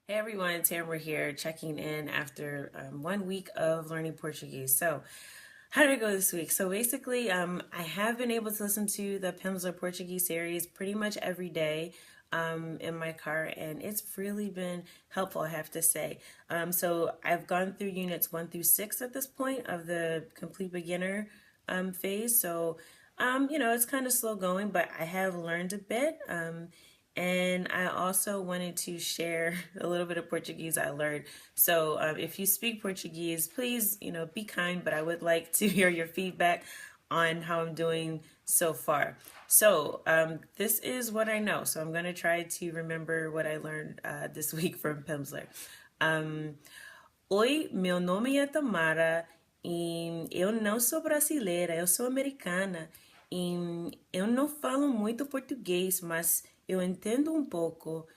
Hey everyone, Tamara here, checking in after 1 week of learning Portuguese. So, how did it go this week? So basically, I have been able to listen to the Pimsleur Portuguese series pretty much every day in my car, and it's really been helpful, I have to say. So I've gone through units 1 through 6 at this point of the complete beginner phase. So, it's kind of slow going, but I have learned a bit. And I also wanted to share a little bit of Portuguese I learned. So if you speak Portuguese, please, be kind, but I would like to hear your feedback on how I'm doing so far. So this is what I know. So I'm going to try to remember what I learned this week from Pimsleur. Um, Oi, meu nome é Tamara e eu não sou brasileira, eu sou americana e eu não falo muito português, mas eu entendo um pouco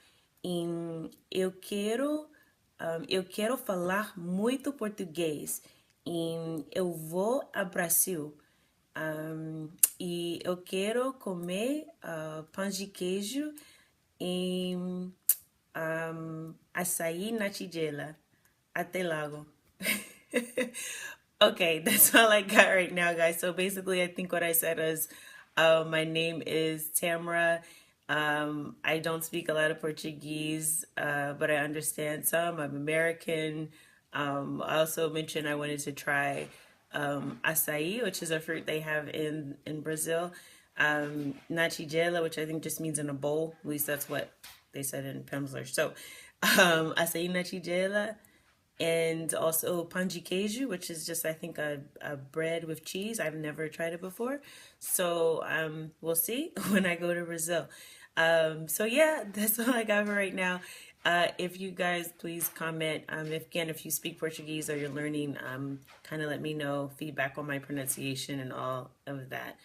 e eu quero falar muito português e eu vou ao Brasil. E eu quero comer pão de queijo e açaí na tigela. Até logo. Okay, that's all I got right now, guys. So basically, I think what I said is my name is Tamara. I don't speak a lot of Portuguese, but I understand some. I'm American. I also mentioned I wanted to try açaí, which is a fruit they have in Brazil. Na tigela, which I think just means in a bowl. At least that's what they said in Pimsleur. So, açaí na tigela, and also pão de queijo, which is just I think a bread with cheese. I've never tried it before, so we'll see when I go to Brazil. So yeah, that's all I got for right now. If you guys please comment, if you speak Portuguese or you're learning, kind of let me know feedback on my pronunciation and all of that.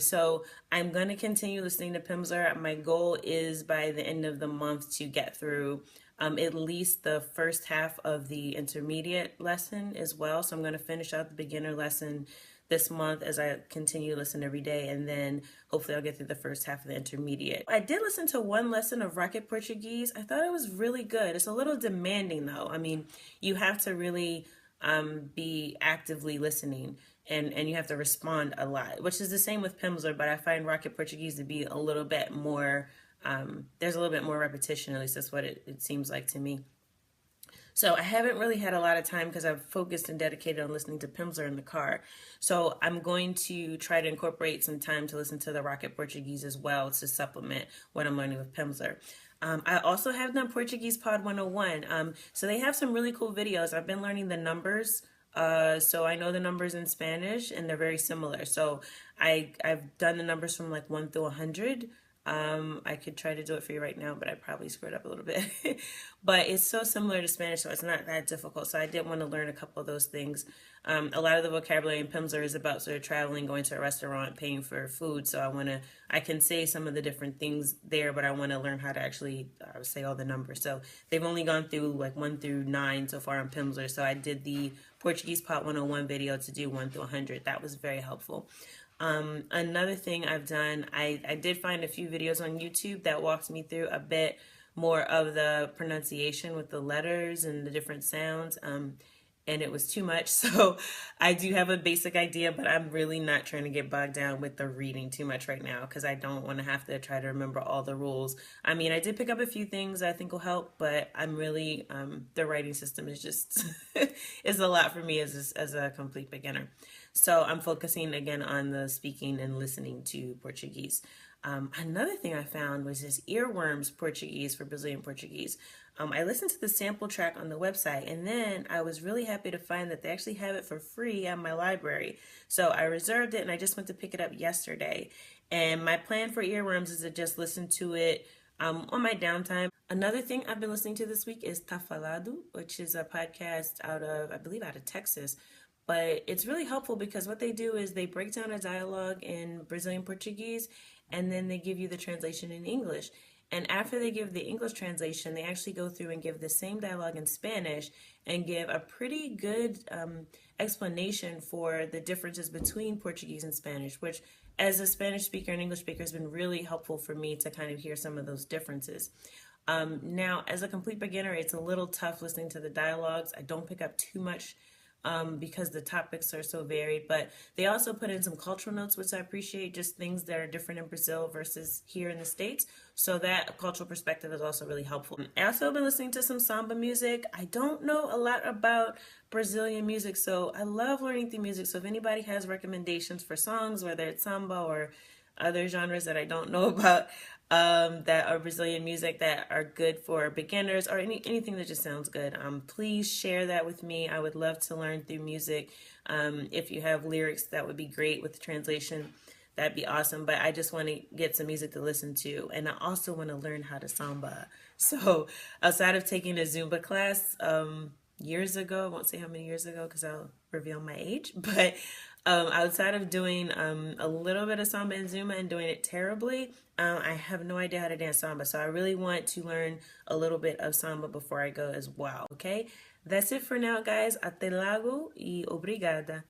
So I'm going to continue listening to Pimsleur. My goal is by the end of the month to get through at least the first half of the intermediate lesson as well. So I'm going to finish out the beginner lesson this month as I continue to listen every day, and then hopefully I'll get through the first half of the intermediate. I did listen to one lesson of Rocket Portuguese. I thought it was really good. It's a little demanding though. I mean, you have to really be actively listening, and you have to respond a lot, which is the same with Pimsleur, but I find Rocket Portuguese to be a little bit more, there's a little bit more repetition, at least that's what it seems like to me. So I haven't really had a lot of time because I've focused and dedicated on listening to Pimsleur in the car. So I'm going to try to incorporate some time to listen to the Rocket Portuguese as well to supplement what I'm learning with Pimsleur. I also have done Portuguese Pod 101. So they have some really cool videos. I've been learning the numbers. So I know the numbers in Spanish and they're very similar. So I've done the numbers from like 1 through 100. I could try to do it for you right now, but I probably screwed up a little bit. But it's so similar to Spanish, so it's not that difficult. So I did want to learn a couple of those things. A lot of the vocabulary in Pimsleur is about sort of traveling, going to a restaurant, paying for food. So I can say some of the different things there, but I want to learn how to actually say all the numbers. So they've only gone through like 1 through 9 so far on Pimsleur. So I did the Portuguese Pot 101 video to do 1 through 100. That was very helpful. Another thing I've done, I did find a few videos on YouTube that walked me through a bit more of the pronunciation with the letters and the different sounds. And it was too much. So I do have a basic idea, but I'm really not trying to get bogged down with the reading too much right now because I don't want to have to try to remember all the rules. I mean, I did pick up a few things I think will help, but I'm really, the writing system is just, is a lot for me as a complete beginner. So I'm focusing again on the speaking and listening to Portuguese. Another thing I found was this earworms Portuguese for Brazilian Portuguese. I listened to the sample track on the website, and then I was really happy to find that they actually have it for free at my library. So I reserved it, and I just went to pick it up yesterday. And my plan for earworms is to just listen to it on my downtime. Another thing I've been listening to this week is Tá Falado, which is a podcast I believe out of Texas. But it's really helpful because what they do is they break down a dialogue in Brazilian Portuguese and then they give you the translation in English. And after they give the English translation, they actually go through and give the same dialogue in Spanish and give a pretty good explanation for the differences between Portuguese and Spanish, which as a Spanish speaker and English speaker has been really helpful for me to kind of hear some of those differences. Now, as a complete beginner, it's a little tough listening to the dialogues. I don't pick up too much because the topics are so varied, but they also put in some cultural notes, which I appreciate, just things that are different in Brazil versus here in the States. So that cultural perspective is also really helpful. I also have been listening to some samba music. I don't know a lot about Brazilian music, so I love learning the music. So if anybody has recommendations for songs, whether it's samba or other genres that I don't know about, that are Brazilian music that are good for beginners or anything that just sounds good. Please share that with me. I would love to learn through music. If you have lyrics, that would be great with the translation. That'd be awesome. But I just want to get some music to listen to. And I also want to learn how to samba. So outside of taking a Zumba class, years ago, I won't say how many years ago because I'll reveal my age, but outside of doing a little bit of samba and Zumba and doing it terribly, I have no idea how to dance samba. So I really want to learn a little bit of samba before I go as well, okay? That's it for now, guys. Até logo e obrigada.